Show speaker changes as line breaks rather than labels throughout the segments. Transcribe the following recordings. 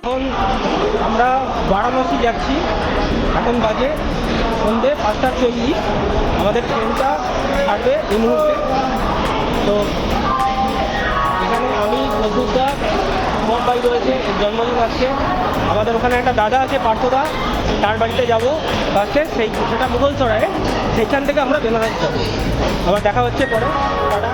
এখন আমরা বারাণসী যাচ্ছি। এখন বাজে সন্ধ্যে 5:40। আমাদের ট্রেনটা ছাড়বে এই মুহূর্তে। তো এখানে আমি প্রদ্যুৎদা মুম্বাই রয়েছে, জন্মদিন আসছে। আমাদের ওখানে একটা দাদা আছে পার্থদা, তার বাড়িতে যাবো ফার্স্টে, সেটা মুঘলসরায়ে। সেইখান থেকে আমরা বেনারস যাবো। আবার দেখা হচ্ছে পরে। টাটা।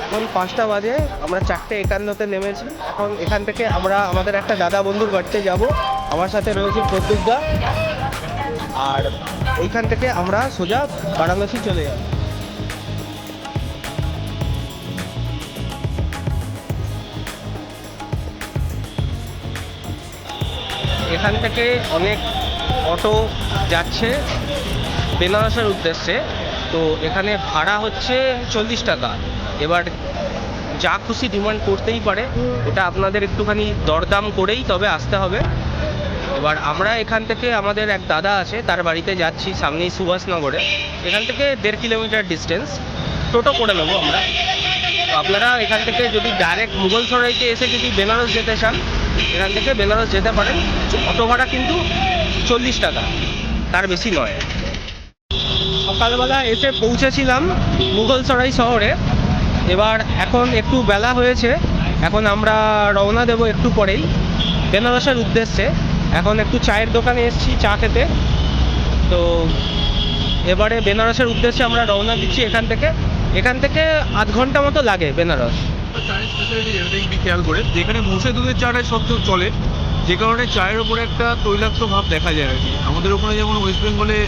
এখন 5টা বাজে, আমরা 4:51-তে নেমেছি। এখন এখান থেকে আমরা আমাদের একটা দাদা বন্ধুর বাড়িতে যাব। আমার সাথে রয়েছে প্রদ্যুৎদা। আর এইখান থেকে আমরা সোজা বারাণসী চলে যাব। এখান থেকে অনেক অটো যাচ্ছে বেনারসের উদ্দেশ্যে। তো এখানে ভাড়া হচ্ছে 40 টাকা। এবার যা খুশি ডিমান্ড করতেই পারে, এটা আপনাদের একটুখানি দরদাম করেই তবে আসতে হবে। এবার আমরা এখান থেকে আমাদের এক দাদা আছে, তার বাড়িতে যাচ্ছি, সামনেই সুভাষনগরে। এখান থেকে 1.5 কিলোমিটার ডিস্টেন্স। টোটো করে নেবো আমরা। তো আপনারা এখান থেকে যদি ডাইরেক্ট মুঘলসরাইতে এসে যদি বেনারস যেতে চান, এখান থেকে বেনারস যেতে পারেন। অটো ভাড়া কিন্তু 40 টাকা, তার বেশি নয়। সকালবেলা এসে পৌঁছেছিলাম মুঘলসরাই শহরে। এবার এখন একটু বেলা হয়েছে, এখন আমরা রওনা দেব একটু পরেই বেনারসের উদ্দেশ্যে। এখন একটু চায়ের দোকানে এসেছি চা খেতে। তো এবারে বেনারসের উদ্দেশ্যে আমরা রওনা দিচ্ছি এখান থেকে আধ ঘন্টা মতো লাগে বেনারস।
চায়ের স্পেশালিটি দেখবি খেয়াল করে, যেখানে মোষে দুধের চাটাই সত্ত্বেও চলে, যে কারণে চায়ের ওপরে একটা তৈলাক্ত ভাব দেখা যায় আর কি। আমাদের ওখানে যেমন ওয়েস্ট বেঙ্গলে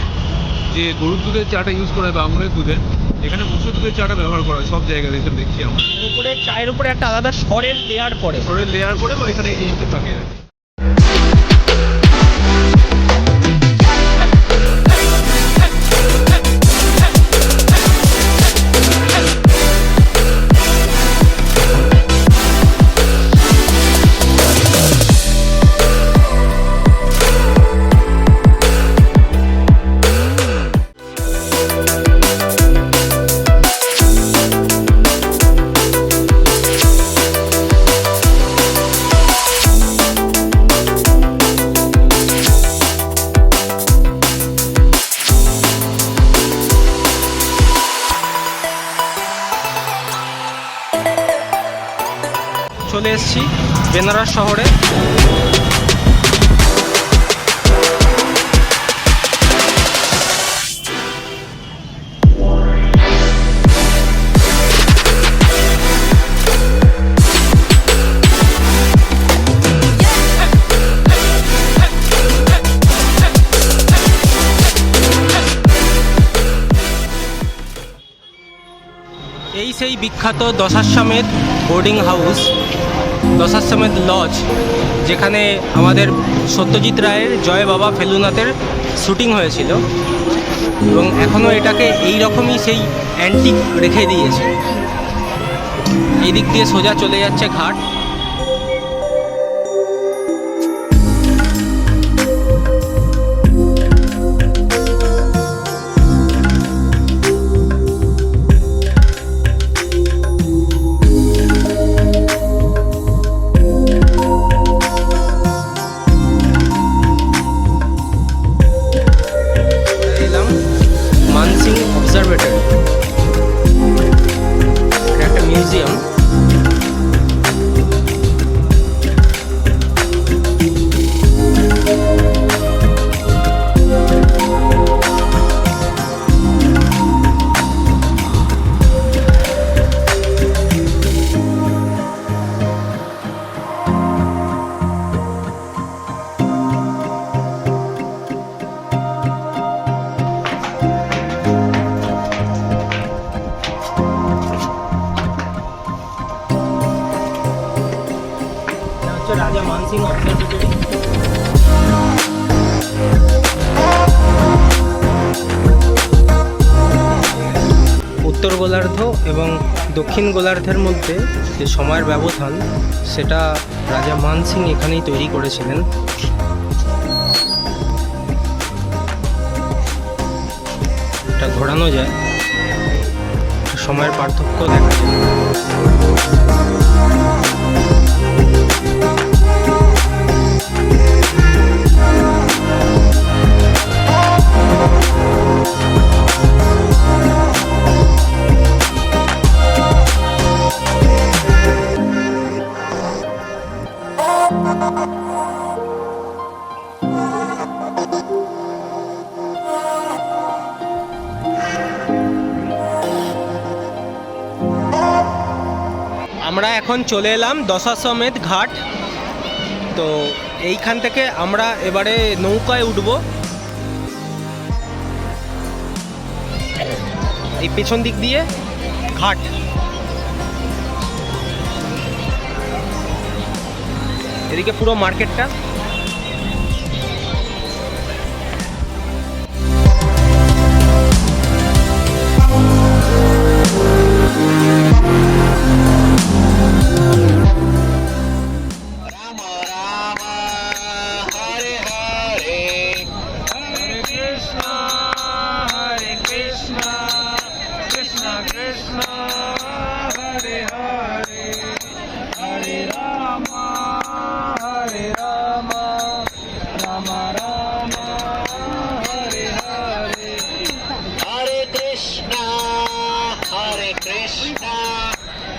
যে গরুর দুধের চাটা ইউজ করা হয় বা আমুলের দুধের, এখানে মোষের দুধের চাটা ব্যবহার করা হয় সব জায়গায়, এসব দেখছি আমরা।
উপরে চায়ের উপরে একটা আলাদা সরের লেয়ার পড়ে,
বা এখানে এই থাকে আর কি।
চলে এসেছি বেনারস শহরে। এই সেই বিখ্যাত Dashashwamedh boarding house, Dashashwamedh lodge, যেখানে আমাদের সত্যজিৎ রায়ের জয় বাবা ফেলুনাথের শ্যুটিং হয়েছিল। এবং এখনও এটাকে এই রকমই সেই অ্যান্টিক রেখে দিয়েছে। এই দিক দিয়ে সোজা চলে যাচ্ছে ঘাট। অবজারভেটরি, এটা একটা মিউজিয়াম। গোলার্ধ এবং দক্ষিণ গোলার্ধের মধ্যে যে সময়ের ব্যবধান সেটা রাজা মানসিং এখানেই তৈরি করেছিলেন। এটা ঘোরানো যায়, সময়ের পার্থক্য দেখা যায়। আমরা এখন চলে এলাম দশাশ্বমেধ ঘাট। তো এইখান থেকে আমরা এবারে নৌকায় উঠব। এই পেছন দিক দিয়ে ঘাট, এদিকে পুরো মার্কেটটা।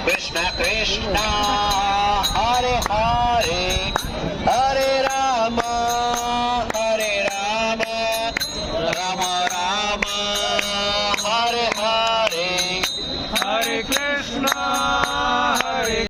Krishna Krishna Hare Hare Hare Rama Hare Rama Rama Rama Hare Hare Hare Krishna Hare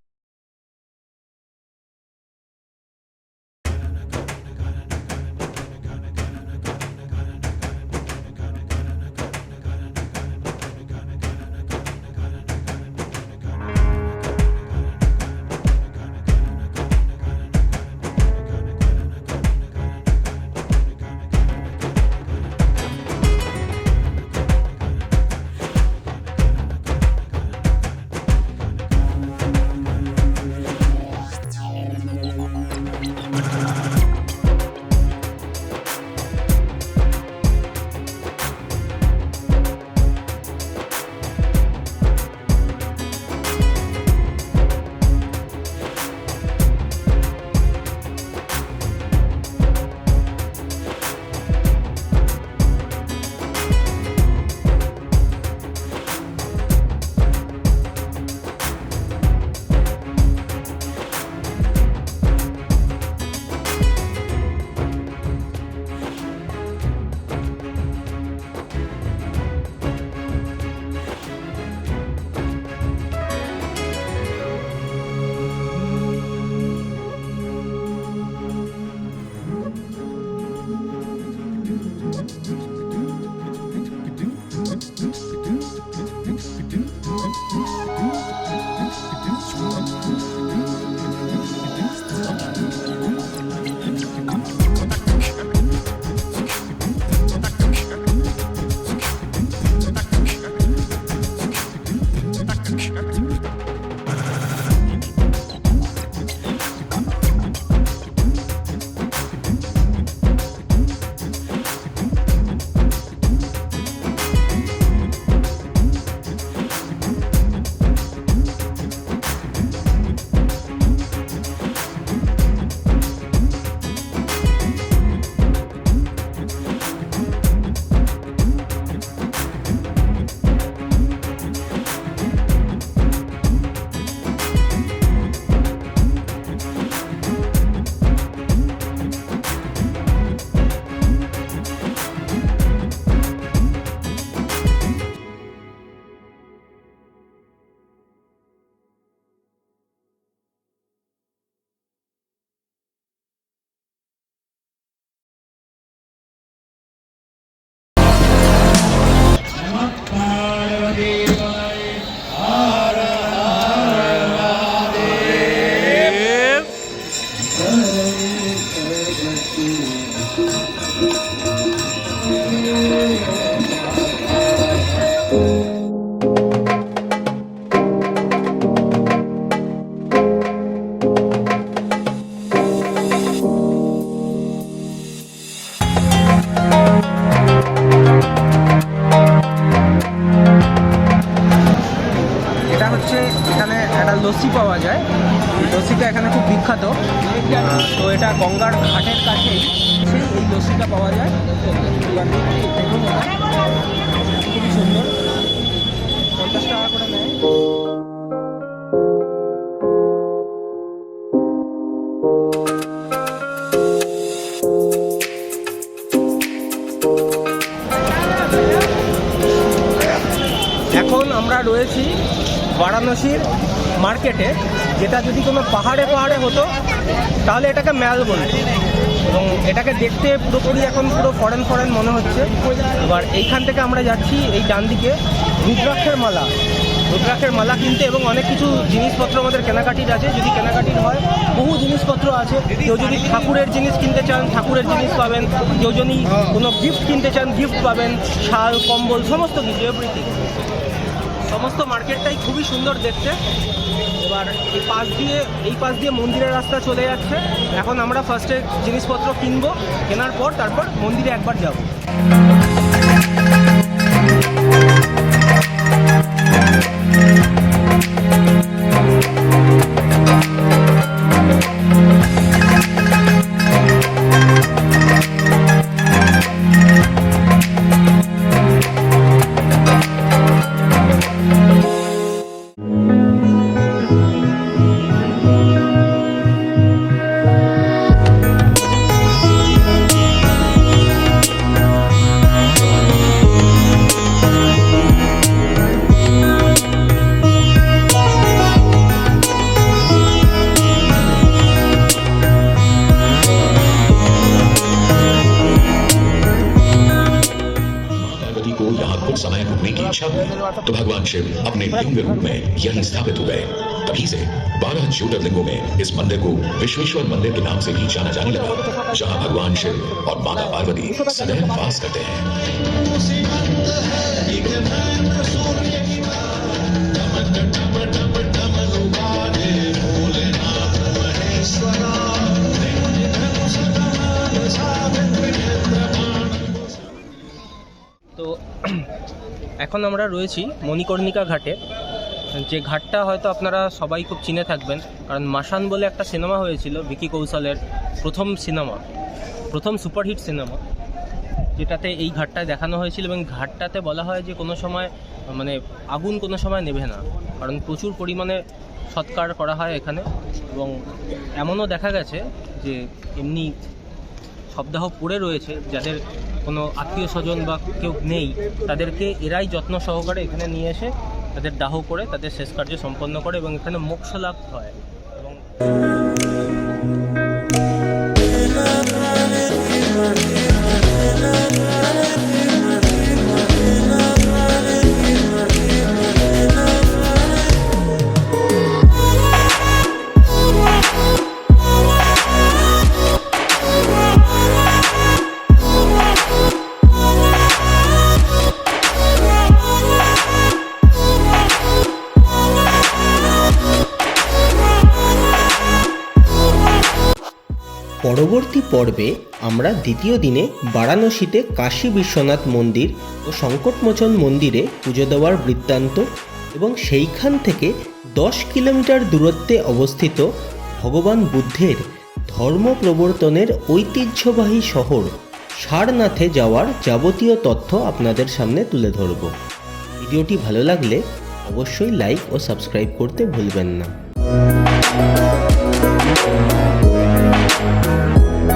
lassi পাওয়া যায়। এই লস্যিটা এখানে খুব বিখ্যাত। তো এটা গঙ্গার ঘাটের কাছেই এই লস্যিটা পাওয়া যায়। এবার দেখুন, খুবই সুন্দর, 50 টাকা করে নেয়। এখন আমরা রয়েছি বারাণসীর মার্কেটে, যেটা যদি কোনো পাহাড়ে হতো তাহলে এটাকে ম্যাল বলতো, এবং এটাকে দেখতে পুরোপুরি এখন পুরো ফরেন মনে হচ্ছে। এবার এইখান থেকে আমরা যাচ্ছি এই ডান দিকে রুদ্রাক্ষের মালা কিনতে, এবং অনেক কিছু জিনিসপত্র আমাদের কেনাকাটির আছে। যদি কেনাকাটির হয়, বহু জিনিসপত্র আছে। কেউ যদি ঠাকুরের জিনিস কিনতে চান, ঠাকুরের জিনিস পাবেন। কেউ যদি কোনো গিফট কিনতে চান, গিফট পাবেন। শাল, কম্বল, সমস্ত কিছু, এভরিথিং। সমস্ত মার্কেটটাই খুবই সুন্দর দেখতে। এবার এই পাশ দিয়ে মন্দিরের রাস্তা চলে যাচ্ছে। এখন আমরা ফার্স্টে জিনিসপত্র কিনবো, কেনার পর তারপর মন্দিরে একবার যাব।
समय रुकने की इच्छा हुई तो भगवान शिव अपने लिंग रूप में यहीं स्थापित हो गए। तभी से 12 ज्योतिर्लिंगों में इस मंदिर को विश्वेश्वर मंदिर के नाम से भी जाना जाने लगा, जहां भगवान शिव और माता पार्वती सदैव वास करते हैं।
তো এখন আমরা রয়েছি মণিকর্ণিকা ঘাটে, যে ঘাটটা হয়তো আপনারা সবাই খুব চিনে থাকবেন, কারণ মাসান বলে একটা সিনেমা হয়েছিল ভিকি কৌশলের প্রথম সুপারহিট সিনেমা, যেটাতে এই ঘাটটায় দেখানো হয়েছিল। এবং ঘাটটাতে বলা হয় যে কোনো সময় আগুন কোনো সময় নেভে না, কারণ প্রচুর পরিমাণে সৎকার করা হয় এখানে। এবং এমনও দেখা গেছে যে এমনি শবদাহ পড়ে রয়েছে, যাদের কোনো আত্মীয় স্বজন বা কেউ নেই, তাদেরকে এরাই যত্ন সহকারে এখানে নিয়ে এসে তাদের দাহ করে তাদের শেষ কার্য সম্পন্ন করে, এবং এখানে মোক্ষ লাভ হয়। এবং
পরবর্তী পর্বে আমরা দ্বিতীয় দিনে বারাণসীতে কাশী বিশ্বনাথ মন্দির ও সংকটমোচন মন্দিরে পুজো দেওয়ার বৃত্তান্ত, এবং সেইখান থেকে 10 কিলোমিটার দূরত্বে অবস্থিত ভগবান বুদ্ধের ধর্ম প্রবর্তনের ঐতিহ্যবাহী শহর সারনাথে যাওয়ার যাবতীয় তথ্য আপনাদের সামনে তুলে ধরব। ভিডিওটি ভালো লাগলে অবশ্যই লাইক ও সাবস্ক্রাইব করতে ভুলবেন না।